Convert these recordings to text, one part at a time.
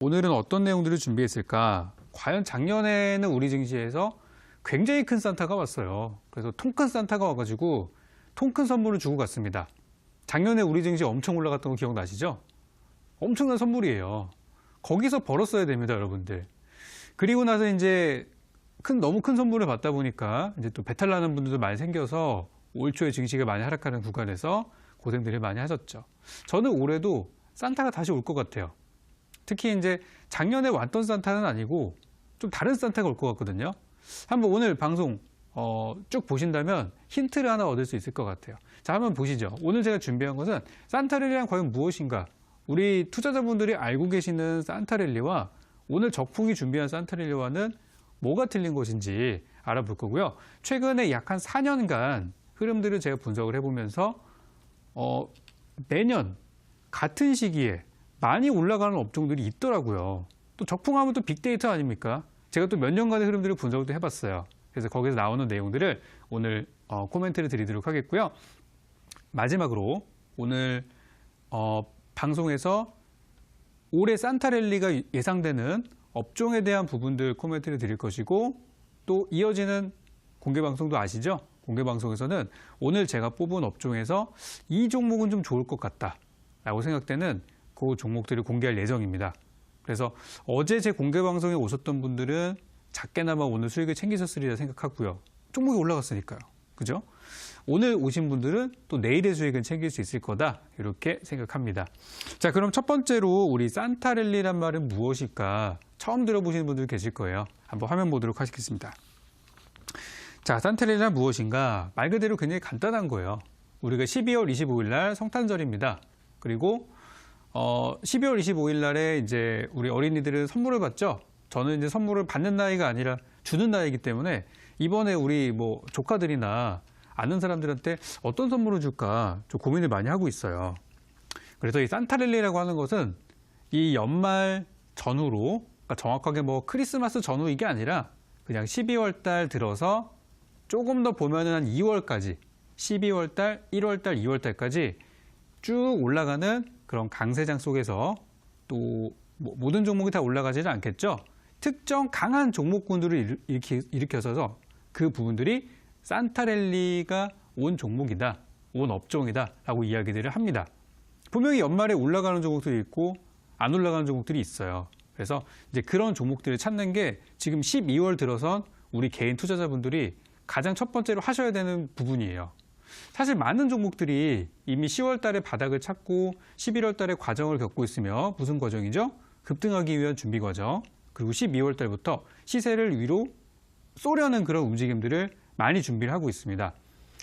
오늘은 어떤 내용들을 준비했을까? 과연 작년에는 우리 증시에서 굉장히 큰 산타가 왔어요. 그래서 통 큰 산타가 와가지고 통 큰 선물을 주고 갔습니다. 작년에 우리 증시 엄청 올라갔던 거 기억나시죠? 엄청난 선물이에요. 거기서 벌었어야 됩니다, 여러분들. 그리고 나서 이제 너무 큰 선물을 받다 보니까 이제 또 배탈 나는 분들도 많이 생겨서 올 초에 증시가 많이 하락하는 구간에서 고생들을 많이 하셨죠. 저는 올해도 산타가 다시 올 것 같아요. 특히 이제 작년에 왔던 산타는 아니고 좀 다른 산타가 올 것 같거든요. 한번 오늘 방송 쭉 보신다면 힌트를 하나 얻을 수 있을 것 같아요. 자, 한번 보시죠. 오늘 제가 준비한 것은 산타랠리란 과연 무엇인가? 우리 투자자분들이 알고 계시는 산타랠리와 오늘 적풍이 준비한 산타랠리와는 뭐가 틀린 것인지 알아볼 거고요. 최근에 약 한 4년간 흐름들을 제가 분석을 해보면서 매년 같은 시기에 많이 올라가는 업종들이 있더라고요. 또 적풍하면 또 빅데이터 아닙니까? 제가 또 몇 년간의 흐름들을 분석도 해봤어요. 그래서 거기서 나오는 내용들을 오늘 코멘트를 드리도록 하겠고요. 마지막으로 오늘 방송에서 올해 산타랠리가 예상되는 업종에 대한 부분들 코멘트를 드릴 것이고, 또 이어지는 공개방송도 아시죠? 공개방송에서는 오늘 제가 뽑은 업종에서 이 종목은 좀 좋을 것 같다 라고 생각되는 그 종목들을 공개할 예정입니다. 그래서 어제 제 공개방송에 오셨던 분들은 작게나마 오늘 수익을 챙기셨으리라 생각하고요. 종목이 올라갔으니까요. 그죠? 오늘 오신 분들은 또 내일의 수익은 챙길 수 있을 거다, 이렇게 생각합니다. 자, 그럼 첫 번째로 우리 산타랠리란 말은 무엇일까? 처음 들어보시는 분들 계실 거예요. 한번 화면 보도록 하겠습니다. 자, 산타랠리란 무엇인가? 말 그대로 굉장히 간단한 거예요. 우리가 12월 25일 날 성탄절입니다. 그리고 12월 25일 날에 이제 우리 어린이들은 선물을 받죠. 저는 이제 선물을 받는 나이가 아니라 주는 나이이기 때문에 이번에 우리 뭐 조카들이나 아는 사람들한테 어떤 선물을 줄까 좀 고민을 많이 하고 있어요. 그래서 이 산타랠리라고 하는 것은 이 연말 전후로, 그러니까 정확하게 뭐 크리스마스 전후 이게 아니라 그냥 12월 달 들어서 조금 더 보면은 한 2월까지, 12월 달, 1월 달, 2월 달까지 쭉 올라가는 그런 강세장 속에서 또 뭐 모든 종목이 다 올라가지는 않겠죠. 특정 강한 종목군들을 일으켜서 그 부분들이 산타랠리가 온 종목이다, 온 업종이다 라고 이야기들을 합니다. 분명히 연말에 올라가는 종목들이 있고 안 올라가는 종목들이 있어요. 그래서 이제 그런 종목들을 찾는 게 지금 12월 들어선 우리 개인 투자자분들이 가장 첫 번째로 하셔야 되는 부분이에요. 사실 많은 종목들이 이미 10월 달에 바닥을 찾고 11월 달에 과정을 겪고 있으며, 무슨 과정이죠? 급등하기 위한 준비 과정. 그리고 12월 달부터 시세를 위로 쏘려는 그런 움직임들을 많이 준비를 하고 있습니다.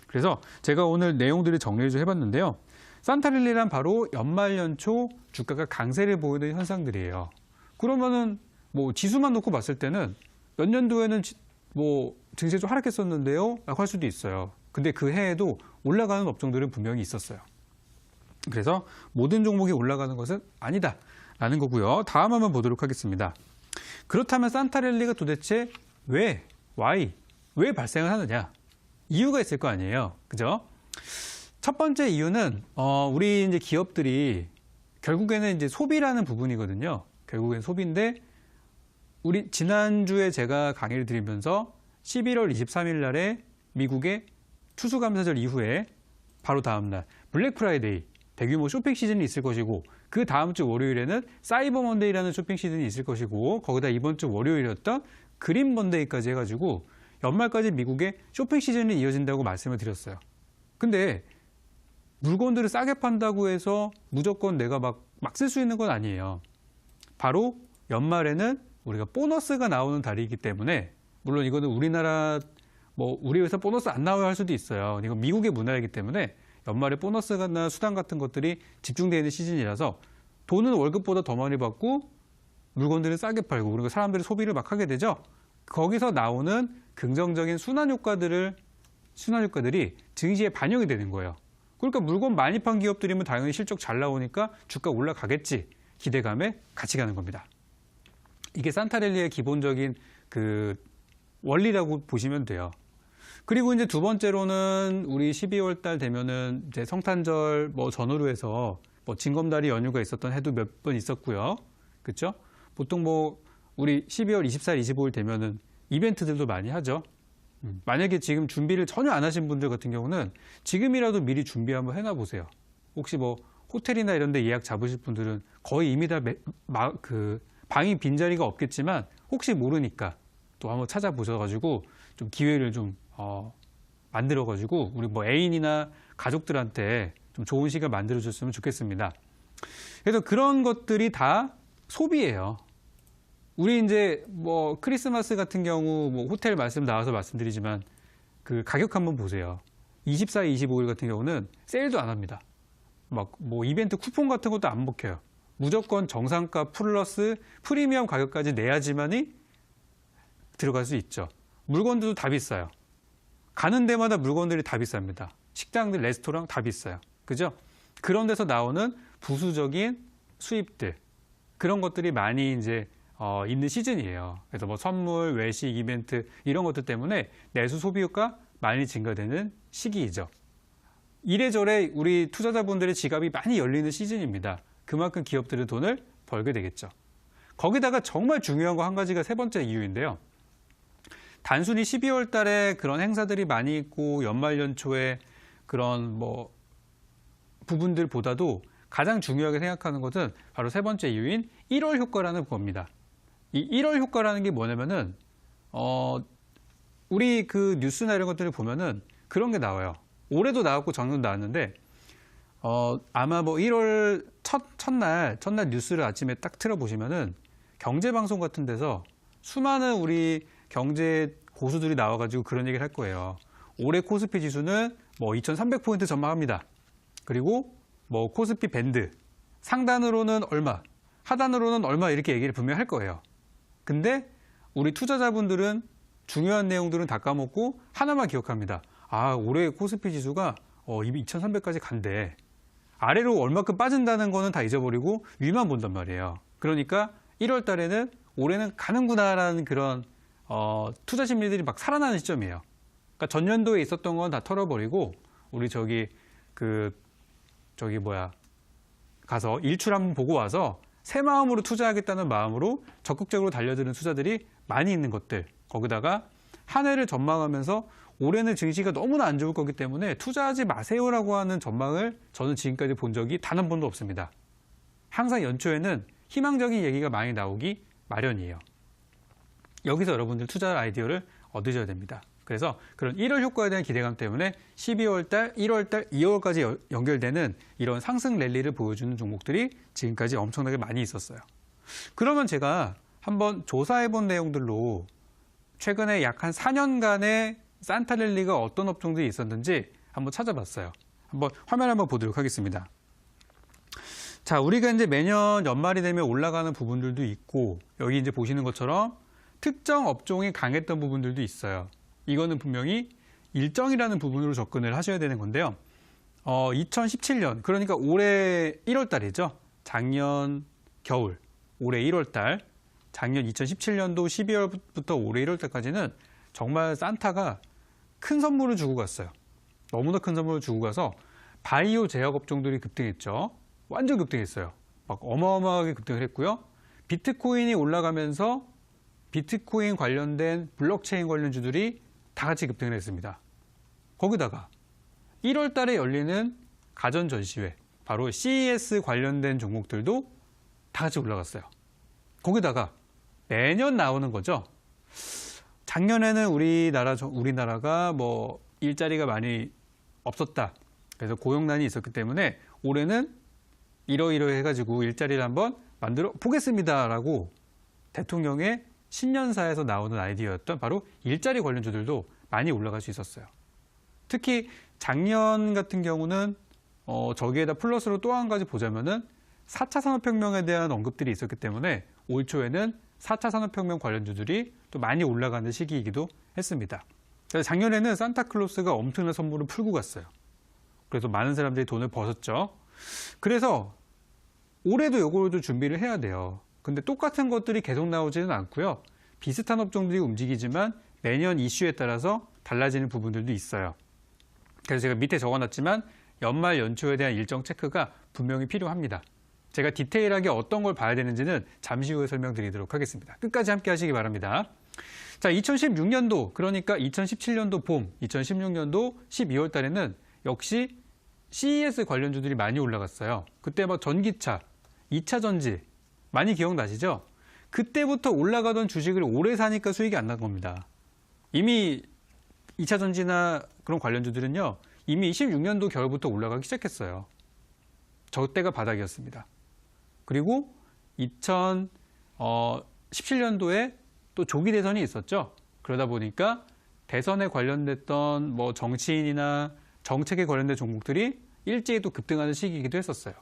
그래서 제가 오늘 내용들을 정리를 좀 해봤는데요. 산타랠리란 바로 연말 연초 주가가 강세를 보이는 현상들이에요. 그러면은 뭐 지수만 놓고 봤을 때는 몇 년도에는 뭐 증시가 좀 하락했었는데요 라고 할 수도 있어요. 근데 그 해에도 올라가는 업종들은 분명히 있었어요. 그래서 모든 종목이 올라가는 것은 아니다 라는 거고요. 다음 한번 보도록 하겠습니다. 그렇다면 산타랠리가 도대체 왜 발생을 하느냐? 이유가 있을 거 아니에요. 그죠? 첫 번째 이유는 우리 이제 기업들이 결국에는 이제 소비라는 부분이거든요. 결국엔 소비인데, 우리 지난주에 제가 강의를 드리면서 11월 23일 날에 미국의 추수감사절 이후에 바로 다음 날 블랙 프라이데이, 대규모 쇼핑 시즌이 있을 것이고, 그 다음 주 월요일에는 사이버 먼데이라는 쇼핑 시즌이 있을 것이고, 거기다 이번 주 월요일이었던 그린 먼데이까지 해가지고 연말까지 미국의 쇼핑 시즌이 이어진다고 말씀을 드렸어요. 근데 물건들을 싸게 판다고 해서 무조건 내가 막 쓸 수 있는 건 아니에요. 바로 연말에는 우리가 보너스가 나오는 달이기 때문에, 물론 이거는 우리나라 우리 회사 보너스 안 나와야 할 수도 있어요. 이건 미국의 문화이기 때문에 연말에 보너스나 수당 같은 것들이 집중되어 있는 시즌이라서 돈은 월급보다 더 많이 받고 물건들을 싸게 팔고, 그리고 사람들이 소비를 막 하게 되죠. 거기서 나오는 긍정적인 순환 효과들이 증시에 반영이 되는 거예요. 그러니까 물건 많이 판 기업들이면 당연히 실적 잘 나오니까 주가 올라가겠지 기대감에 같이 가는 겁니다. 이게 산타랠리의 기본적인 그 원리라고 보시면 돼요. 그리고 이제 두 번째로는 우리 12월 달 되면은 이제 성탄절 전후로 해서 징검다리 연휴가 있었던 해도 몇 번 있었고요. 그렇죠? 보통 뭐 우리 12월 24일, 25일 되면은 이벤트들도 많이 하죠. 만약에 지금 준비를 전혀 안 하신 분들 같은 경우는 지금이라도 미리 준비 한번 해놔 보세요. 혹시 뭐 호텔이나 이런 데 예약 잡으실 분들은 거의 이미 다 방이 빈자리가 없겠지만 혹시 모르니까 또 한번 찾아보셔가지고 좀 기회를 좀 만들어가지고 우리 뭐 애인이나 가족들한테 좀 좋은 시간 만들어줬으면 좋겠습니다. 그래서 그런 것들이 다 소비예요. 우리 이제 뭐 크리스마스 같은 경우 뭐 호텔 말씀 나와서 말씀드리지만 그 가격 한번 보세요. 24일, 25일 같은 경우는 세일도 안 합니다. 막 뭐 이벤트 쿠폰 같은 것도 안 먹혀요. 무조건 정상가 플러스 프리미엄 가격까지 내야지만이 들어갈 수 있죠. 물건들도 다 비싸요. 가는 데마다 물건들이 다 비쌉니다. 식당들, 레스토랑 다 비싸요. 그죠? 그런 데서 나오는 부수적인 수입들, 그런 것들이 많이 이제 있는 시즌이에요. 그래서 뭐 선물, 외식, 이벤트 이런 것들 때문에 내수 소비효과 많이 증가되는 시기이죠. 이래저래 우리 투자자분들의 지갑이 많이 열리는 시즌입니다. 그만큼 기업들은 돈을 벌게 되겠죠. 거기다가 정말 중요한 거 한 가지가 세 번째 이유인데요. 단순히 12월 달에 그런 행사들이 많이 있고 연말 연초에 그런 뭐 부분들보다도 가장 중요하게 생각하는 것은 바로 세 번째 이유인 1월 효과라는 겁니다. 이 1월 효과라는 게 뭐냐면은 우리 그 뉴스나 이런 것들을 보면은 그런 게 나와요. 올해도 나왔고 작년도 나왔는데 아마 뭐 1월 첫날 뉴스를 아침에 딱 틀어보시면은 경제방송 같은 데서 수많은 우리 경제 고수들이 나와가지고 그런 얘기를 할 거예요. 올해 코스피 지수는 뭐 2300포인트 전망합니다. 그리고 뭐 코스피 밴드 상단으로는 얼마, 하단으로는 얼마 이렇게 얘기를 분명히 할 거예요. 근데 우리 투자자분들은 중요한 내용들은 다 까먹고 하나만 기억합니다. 아, 올해 코스피 지수가 2300까지 간대. 아래로 얼마큼 빠진다는 거는 다 잊어버리고 위만 본단 말이에요. 그러니까 1월 달에는 올해는 가는구나라는 그런 투자 심리들이 막 살아나는 시점이에요. 그러니까 전년도에 있었던 건 다 털어버리고 우리 가서 일출 한번 보고 와서 새 마음으로 투자하겠다는 마음으로 적극적으로 달려드는 투자들이 많이 있는 것들, 거기다가 한 해를 전망하면서 올해는 증시가 너무나 안 좋을 거기 때문에 투자하지 마세요라고 하는 전망을 저는 지금까지 본 적이 단 한 번도 없습니다. 항상 연초에는 희망적인 얘기가 많이 나오기 마련이에요. 여기서 여러분들 투자 아이디어를 얻으셔야 됩니다. 그래서 그런 1월 효과에 대한 기대감 때문에 12월 달, 1월 달, 2월까지 연결되는 이런 상승 랠리를 보여주는 종목들이 지금까지 엄청나게 많이 있었어요. 그러면 제가 한번 조사해 본 내용들로 최근에 약 한 4년간의 산타 랠리가 어떤 업종들이 있었는지 한번 찾아봤어요. 한번 화면 한번 보도록 하겠습니다. 자, 우리가 이제 매년 연말이 되면 올라가는 부분들도 있고 여기 이제 보시는 것처럼 특정 업종이 강했던 부분들도 있어요. 이거는 분명히 일정이라는 부분으로 접근을 하셔야 되는 건데요. 2017년, 그러니까 올해 1월 달이죠. 작년 겨울, 올해 1월 달, 작년 2017년도 12월부터 올해 1월 달까지는 정말 산타가 큰 선물을 주고 갔어요. 너무나 큰 선물을 주고 가서 바이오 제약 업종들이 급등했죠. 완전 급등했어요. 막 어마어마하게 급등을 했고요. 비트코인이 올라가면서 비트코인 관련된 블록체인 관련주들이 다 같이 급등을 했습니다. 거기다가 1월 달에 열리는 가전 전시회, 바로 CES 관련된 종목들도 다 같이 올라갔어요. 거기다가 매년 나오는 거죠. 작년에는 우리나라가 뭐 일자리가 많이 없었다. 그래서 고용난이 있었기 때문에 올해는 이러이러 해가지고 일자리를 한번 만들어 보겠습니다라고 대통령의 신년사에서 나오는 아이디어였던 바로 일자리 관련주들도 많이 올라갈 수 있었어요. 특히 작년 같은 경우는 저기에다 플러스로 또 한 가지 보자면은 4차 산업혁명에 대한 언급들이 있었기 때문에 올 초에는 4차 산업혁명 관련주들이 또 많이 올라가는 시기이기도 했습니다. 그래서 작년에는 산타클로스가 엄청난 선물을 풀고 갔어요. 그래서 많은 사람들이 돈을 버셨죠. 그래서 올해도 이거도 준비를 해야 돼요. 근데 똑같은 것들이 계속 나오지는 않고요. 비슷한 업종들이 움직이지만 매년 이슈에 따라서 달라지는 부분들도 있어요. 그래서 제가 밑에 적어놨지만 연말 연초에 대한 일정 체크가 분명히 필요합니다. 제가 디테일하게 어떤 걸 봐야 되는지는 잠시 후에 설명드리도록 하겠습니다. 끝까지 함께 하시기 바랍니다. 자, 2016년도, 그러니까 2017년도 봄, 2016년도 12월 달에는 역시 CES 관련주들이 많이 올라갔어요. 그때 막 전기차, 2차 전지, 많이 기억나시죠? 그때부터 올라가던 주식을 오래 사니까 수익이 안 난 겁니다. 이미 2차 전지나 그런 관련주들은요, 이미 16년도 겨울부터 올라가기 시작했어요. 저때가 바닥이었습니다. 그리고 2017년도에 또 조기 대선이 있었죠. 그러다 보니까 대선에 관련됐던 뭐 정치인이나 정책에 관련된 종목들이 일제히 또 급등하는 시기이기도 했었어요.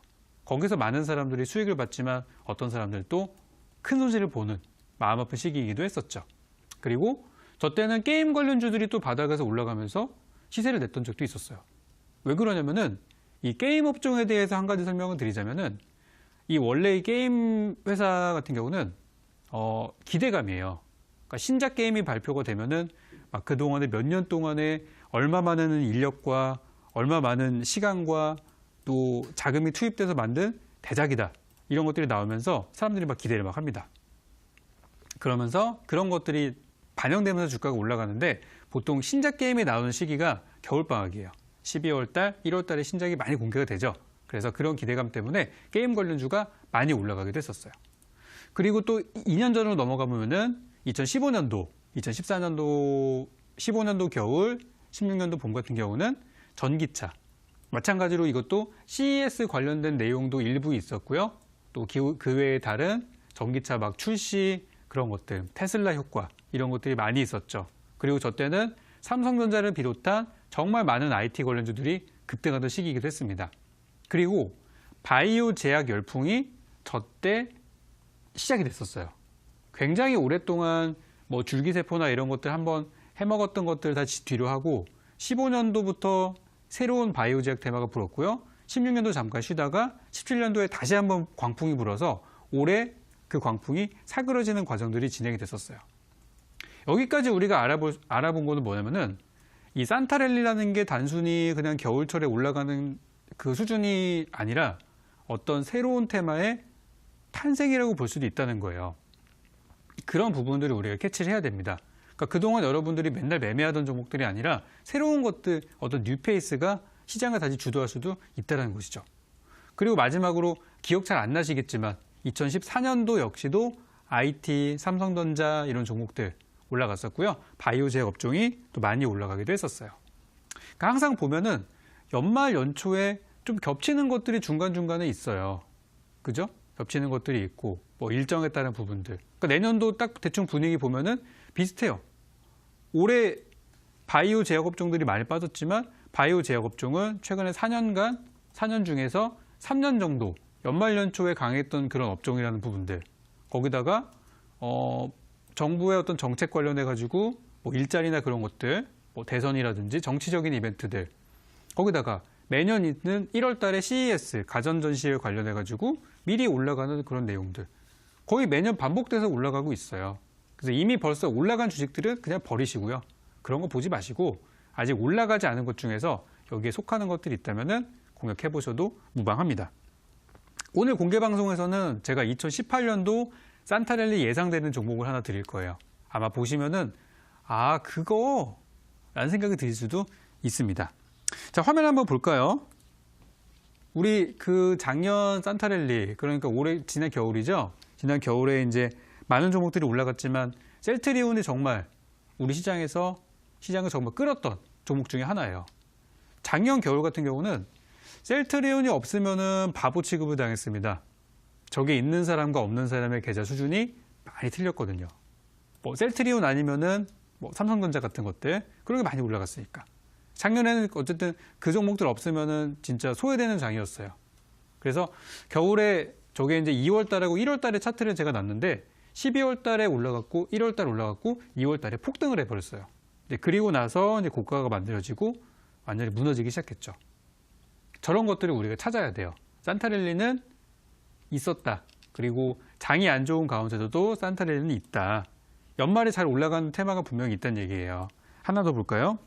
거기서 많은 사람들이 수익을 받지만 어떤 사람들도 큰 손실을 보는 마음 아픈 시기이기도 했었죠. 그리고 저 때는 게임 관련주들이 또 바닥에서 올라가면서 시세를 냈던 적도 있었어요. 왜 그러냐면은 이 게임 업종에 대해서 한 가지 설명을 드리자면은 이 원래 이 게임 회사 같은 경우는 기대감이에요. 그러니까 신작 게임이 발표가 되면은 막 그동안에 몇 년 동안에 얼마 많은 인력과 얼마 많은 시간과 또 자금이 투입돼서 만든 대작이다. 이런 것들이 나오면서 사람들이 막 기대를 막 합니다. 그러면서 그런 것들이 반영되면서 주가가 올라가는데 보통 신작 게임이 나오는 시기가 겨울방학이에요. 12월 달, 1월 달에 신작이 많이 공개가 되죠. 그래서 그런 기대감 때문에 게임 관련주가 많이 올라가기도 했었어요. 그리고 또 2년 전으로 넘어가 보면은 2015년도, 2014년도, 15년도 겨울, 16년도 봄 같은 경우는 전기차. 마찬가지로 이것도 CES 관련된 내용도 일부 있었고요. 또 그 외에 다른 전기차 막 출시 그런 것들, 테슬라 효과 이런 것들이 많이 있었죠. 그리고 저 때는 삼성전자를 비롯한 정말 많은 IT 관련주들이 급등하던 시기이기도 했습니다. 그리고 바이오 제약 열풍이 저 때 시작이 됐었어요. 굉장히 오랫동안 뭐 줄기세포나 이런 것들 한번 해먹었던 것들 다 뒤로 하고 15년도부터 새로운 바이오 제약 테마가 불었고요. 16년도 잠깐 쉬다가 17년도에 다시 한번 광풍이 불어서 올해 그 광풍이 사그러지는 과정들이 진행이 됐었어요. 여기까지 우리가 알아본 거는 뭐냐면은 이 산타랠리라는 게 단순히 그냥 겨울철에 올라가는 그 수준이 아니라 어떤 새로운 테마의 탄생이라고 볼 수도 있다는 거예요. 그런 부분들을 우리가 캐치를 해야 됩니다. 그러니까 그동안 여러분들이 맨날 매매하던 종목들이 아니라 새로운 것들, 어떤 뉴페이스가 시장을 다시 주도할 수도 있다는 것이죠. 그리고 마지막으로 기억 잘 안 나시겠지만 2014년도 역시도 IT, 삼성전자 이런 종목들 올라갔었고요. 바이오 제약 업종이 또 많이 올라가기도 했었어요. 그러니까 항상 보면은 연말 연초에 좀 겹치는 것들이 중간중간에 있어요. 그죠? 겹치는 것들이 있고 뭐 일정에 따른 부분들. 그러니까 내년도 딱 대충 분위기 보면은 비슷해요. 올해 바이오 제약 업종들이 많이 빠졌지만 바이오 제약 업종은 최근에 4년 중에서 3년 정도 연말 연초에 강했던 그런 업종이라는 부분들. 거기다가 정부의 어떤 정책 관련해 가지고 뭐 일자리나 그런 것들, 뭐 대선이라든지 정치적인 이벤트들. 거기다가 매년 있는 1월 달에 CES 가전 전시회 관련해 가지고 미리 올라가는 그런 내용들. 거의 매년 반복돼서 올라가고 있어요. 그래서 이미 벌써 올라간 주식들은 그냥 버리시고요. 그런 거 보지 마시고 아직 올라가지 않은 것 중에서 여기에 속하는 것들이 있다면 공략해 보셔도 무방합니다. 오늘 공개 방송에서는 제가 2018년도 산타랠리 예상되는 종목을 하나 드릴 거예요. 아마 보시면은 그거 라는 생각이 드실 수도 있습니다. 자, 화면 한번 볼까요? 우리 그 작년 산타랠리, 그러니까 지난 겨울이죠. 지난 겨울에 이제 많은 종목들이 올라갔지만 셀트리온이 정말 우리 시장을 정말 끌었던 종목 중에 하나예요. 작년 겨울 같은 경우는 셀트리온이 없으면은 바보 취급을 당했습니다. 저게 있는 사람과 없는 사람의 계좌 수준이 많이 틀렸거든요. 뭐 셀트리온 아니면은 뭐 삼성전자 같은 것들 그런 게 많이 올라갔으니까. 작년에는 어쨌든 그 종목들 없으면은 진짜 소외되는 장이었어요. 그래서 겨울에 저게 이제 2월 달하고 1월 달에 차트를 제가 놨는데 12월 달에 올라갔고 1월 달에 올라갔고 2월 달에 폭등을 해버렸어요. 그리고 나서 이제 고가가 만들어지고 완전히 무너지기 시작했죠. 저런 것들을 우리가 찾아야 돼요. 산타랠리는 있었다. 그리고 장이 안 좋은 가운데서도 산타랠리는 있다. 연말에 잘 올라가는 테마가 분명히 있다는 얘기예요. 하나 더 볼까요?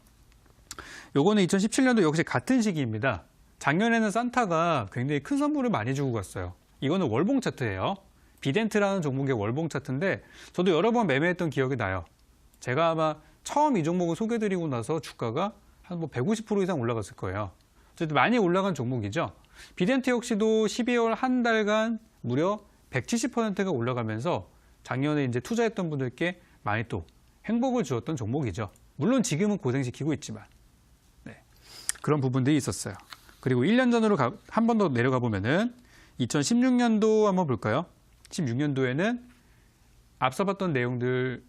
요거는 2017년도 역시 같은 시기입니다. 작년에는 산타가 굉장히 큰 선물을 많이 주고 갔어요. 이거는 월봉 차트예요. 비덴트라는 종목의 월봉 차트인데 저도 여러 번 매매했던 기억이 나요. 제가 아마 처음 이 종목을 소개드리고 나서 주가가 한 뭐 150% 이상 올라갔을 거예요. 어쨌든 많이 올라간 종목이죠. 비덴트 역시도 12월 한 달간 무려 170%가 올라가면서 작년에 이제 투자했던 분들께 많이 또 행복을 주었던 종목이죠. 물론 지금은 고생시키고 있지만. 네. 그런 부분들이 있었어요. 그리고 1년 전으로 한 번 더 내려가 보면은 2016년도 한번 볼까요? 16년도에는 앞서 봤던 내용들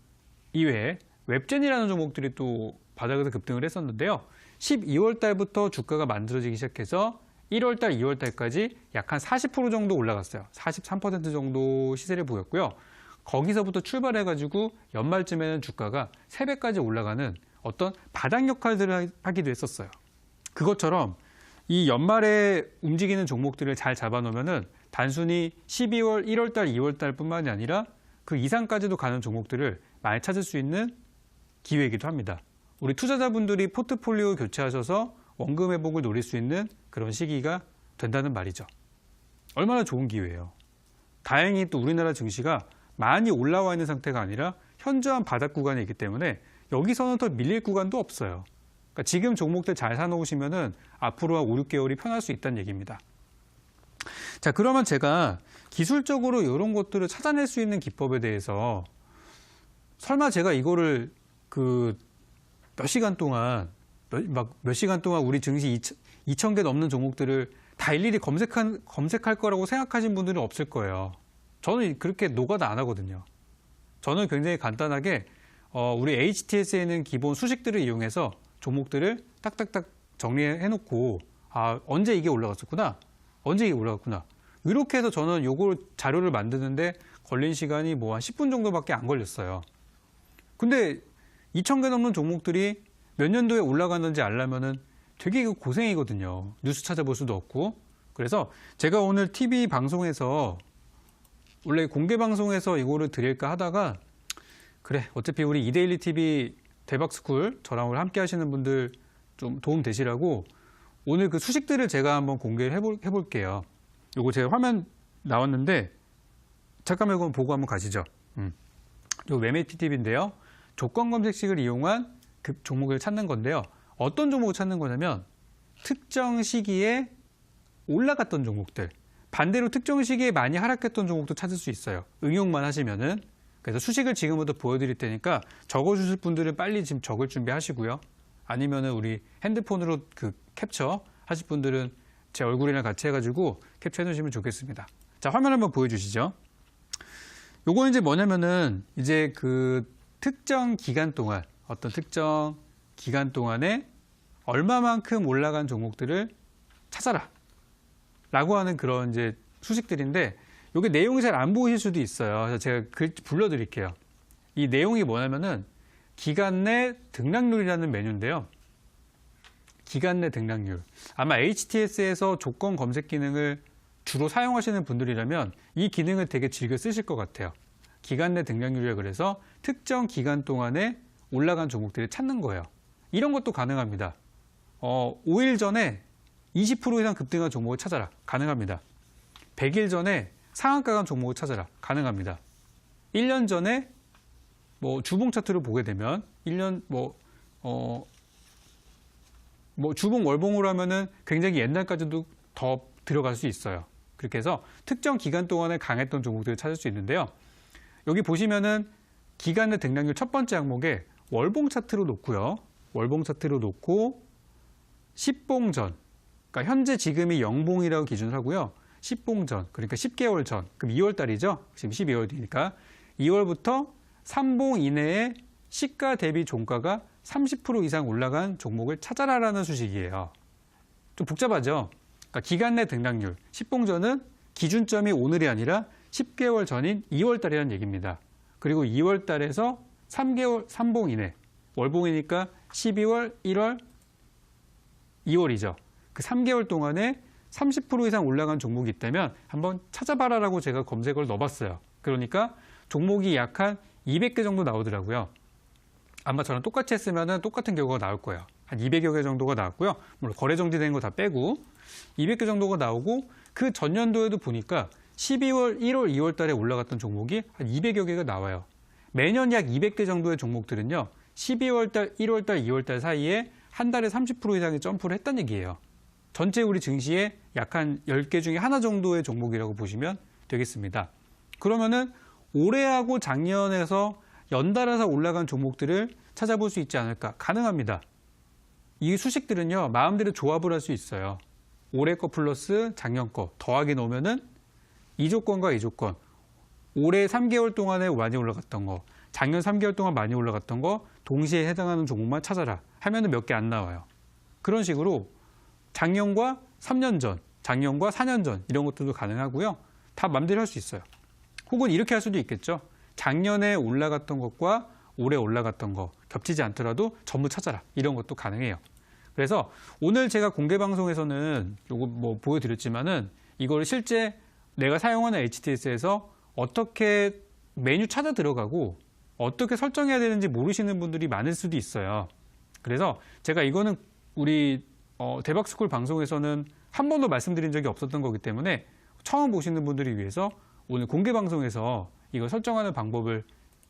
이외에 웹젠이라는 종목들이 또 바닥에서 급등을 했었는데요. 12월 달부터 주가가 만들어지기 시작해서 1월 달, 2월 달까지 약 한 40% 정도 올라갔어요. 43% 정도 시세를 보였고요. 거기서부터 출발해가지고 연말쯤에는 주가가 3배까지 올라가는 어떤 바닥 역할들을 하기도 했었어요. 그것처럼 이 연말에 움직이는 종목들을 잘 잡아놓으면은 단순히 12월, 1월 달, 2월 달뿐만이 아니라 그 이상까지도 가는 종목들을 많이 찾을 수 있는 기회이기도 합니다. 우리 투자자분들이 포트폴리오 교체하셔서 원금 회복을 노릴 수 있는 그런 시기가 된다는 말이죠. 얼마나 좋은 기회예요. 다행히 또 우리나라 증시가 많이 올라와 있는 상태가 아니라 현저한 바닥 구간에 있기 때문에 여기서는 더 밀릴 구간도 없어요. 그러니까 지금 종목들 잘 사놓으시면은 앞으로 한 5, 6개월이 편할 수 있다는 얘기입니다. 자, 그러면 제가 기술적으로 이런 것들을 찾아낼 수 있는 기법에 대해서 설마 제가 이거를 몇 시간 동안 우리 증시 2,000개 넘는 종목들을 다 일일이 검색할 거라고 생각하신 분들은 없을 거예요. 저는 그렇게 노가다 안 하거든요. 저는 굉장히 간단하게 우리 HTS에 있는 기본 수식들을 이용해서 종목들을 딱딱딱 정리해놓고 언제 이게 올라갔었구나, 언제 이게 올라갔구나, 이렇게 해서 저는 요걸 자료를 만드는데 걸린 시간이 뭐 한 10분 정도밖에 안 걸렸어요. 근데 2,000개 넘는 종목들이 몇 년도에 올라갔는지 알려면은 되게 고생이거든요. 뉴스 찾아볼 수도 없고. 그래서 제가 오늘 TV 방송에서 원래 공개 방송에서 이거를 드릴까 하다가 그래, 어차피 우리 이데일리 TV 대박스쿨 저랑 오늘 함께 하시는 분들 좀 도움 되시라고 오늘 그 수식들을 제가 한번 공개를 해볼게요. 요거 제가 화면 나왔는데 잠깐만 이거 보고 한번 가시죠. 요 매매티 팁인데요. 조건 검색식을 이용한 그 종목을 찾는 건데요. 어떤 종목을 찾는 거냐면 특정 시기에 올라갔던 종목들, 반대로 특정 시기에 많이 하락했던 종목도 찾을 수 있어요. 응용만 하시면은. 그래서 수식을 지금부터 보여드릴 테니까 적어주실 분들은 빨리 지금 적을 준비하시고요. 아니면은 우리 핸드폰으로 캡처 하실 분들은 제 얼굴이랑 같이 해가지고 캡처해 놓으시면 좋겠습니다. 자, 화면 한번 보여주시죠. 요거는 이제 뭐냐면은 이제 특정 기간 동안, 어떤 특정 기간 동안에 얼마만큼 올라간 종목들을 찾아라 라고 하는 그런 이제 수식들인데, 이게 내용이 잘 안 보이실 수도 있어요. 그래서 제가 글 불러드릴게요. 이 내용이 뭐냐면은 기간 내 등락률이라는 메뉴인데요. 기간 내 등락률. 아마 HTS에서 조건 검색 기능을 주로 사용하시는 분들이라면 이 기능을 되게 즐겨 쓰실 것 같아요. 기간 내 등락률이라 그래서 특정 기간 동안에 올라간 종목들을 찾는 거예요. 이런 것도 가능합니다. 5일 전에 20% 이상 급등한 종목을 찾아라. 가능합니다. 100일 전에 상한가 간 종목을 찾아라. 가능합니다. 1년 전에 주봉 차트를 보게 되면 1년 주봉 월봉으로 하면은 굉장히 옛날까지도 더 들어갈 수 있어요. 그렇게 해서 특정 기간 동안에 강했던 종목들을 찾을 수 있는데요. 여기 보시면은 기간 내 등락률 첫 번째 항목에 월봉 차트로 놓고요. 월봉 차트로 놓고 10봉 전, 그러니까 현재 지금이 0봉이라고 기준을 하고요. 10봉 전, 그러니까 10개월 전, 그럼 2월 달이죠. 지금 12월이니까 2월부터 3봉 이내에 시가 대비 종가가 30% 이상 올라간 종목을 찾아라라는 수식이에요. 좀 복잡하죠? 그러니까 기간 내 등락률, 10봉 전은 기준점이 오늘이 아니라 10개월 전인 2월 달이라는 얘기입니다. 그리고 2월 달에서 3봉 이내, 월봉이니까 12월, 1월, 2월이죠. 그 3개월 동안에 30% 이상 올라간 종목이 있다면 한번 찾아봐라라고 제가 검색어를 넣어봤어요. 그러니까 종목이 약 한 200개 정도 나오더라고요. 아마 저랑 똑같이 했으면 똑같은 결과가 나올 거예요. 한 200여 개 정도가 나왔고요. 물론 거래 정지된 거 다 빼고 200개 정도가 나오고 그 전년도에도 보니까 12월, 1월, 2월 달에 올라갔던 종목이 한 200여 개가 나와요. 매년 약 200개 정도의 종목들은요. 12월 달, 1월 달, 2월 달 사이에 한 달에 30% 이상의 점프를 했다는 얘기예요. 전체 우리 증시에 약 한 10개 중에 하나 정도의 종목이라고 보시면 되겠습니다. 그러면은 올해하고 작년에서 연달아서 올라간 종목들을 찾아볼 수 있지 않을까? 가능합니다. 이 수식들은요, 마음대로 조합을 할 수 있어요. 올해 거 플러스 작년 거 더하기 놓으면은 이 조건과 이 조건, 올해 3개월 동안에 많이 올라갔던 거, 작년 3개월 동안 많이 올라갔던 거 동시에 해당하는 종목만 찾아라 하면은 몇 개 안 나와요. 그런 식으로 작년과 3년 전, 작년과 4년 전 이런 것들도 가능하고요. 다 맘대로 할 수 있어요. 혹은 이렇게 할 수도 있겠죠. 작년에 올라갔던 것과 올해 올라갔던 거 겹치지 않더라도 전부 찾아라. 이런 것도 가능해요. 그래서 오늘 제가 공개 방송에서는 요거 뭐 보여드렸지만은 이걸 실제 내가 사용하는 HTS에서 어떻게 메뉴 찾아 들어가고 어떻게 설정해야 되는지 모르시는 분들이 많을 수도 있어요. 그래서 제가 이거는 우리 대박스쿨 방송에서는 한 번도 말씀드린 적이 없었던 거기 때문에 처음 보시는 분들을 위해서 오늘 공개 방송에서 이거 설정하는 방법을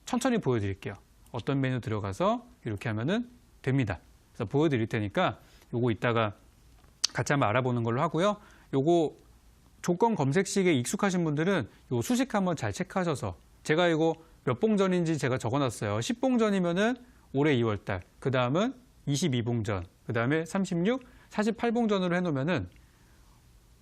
천천히 보여드릴게요. 어떤 메뉴 들어가서 이렇게 하면은 됩니다. 그래서 보여드릴 테니까 요거 이따가 같이 한번 알아보는 걸로 하고요. 요거 조건 검색식에 익숙하신 분들은 요 수식 한번 잘 체크하셔서 제가 이거 몇 봉전인지 제가 적어놨어요. 10봉전이면은 올해 2월달, 그 다음은 22봉전, 그 다음에 36, 48봉전으로 해놓으면은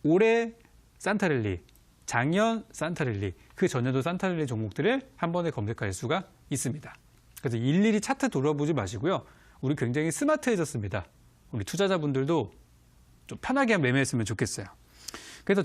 올해 산타랠리, 작년 산타랠리, 그 전에도 산타랠리 종목들을 한 번에 검색할 수가 있습니다. 그래서 일일이 차트 돌아보지 마시고요. 우리 굉장히 스마트해졌습니다. 우리 투자자분들도 좀 편하게 매매했으면 좋겠어요. 그래서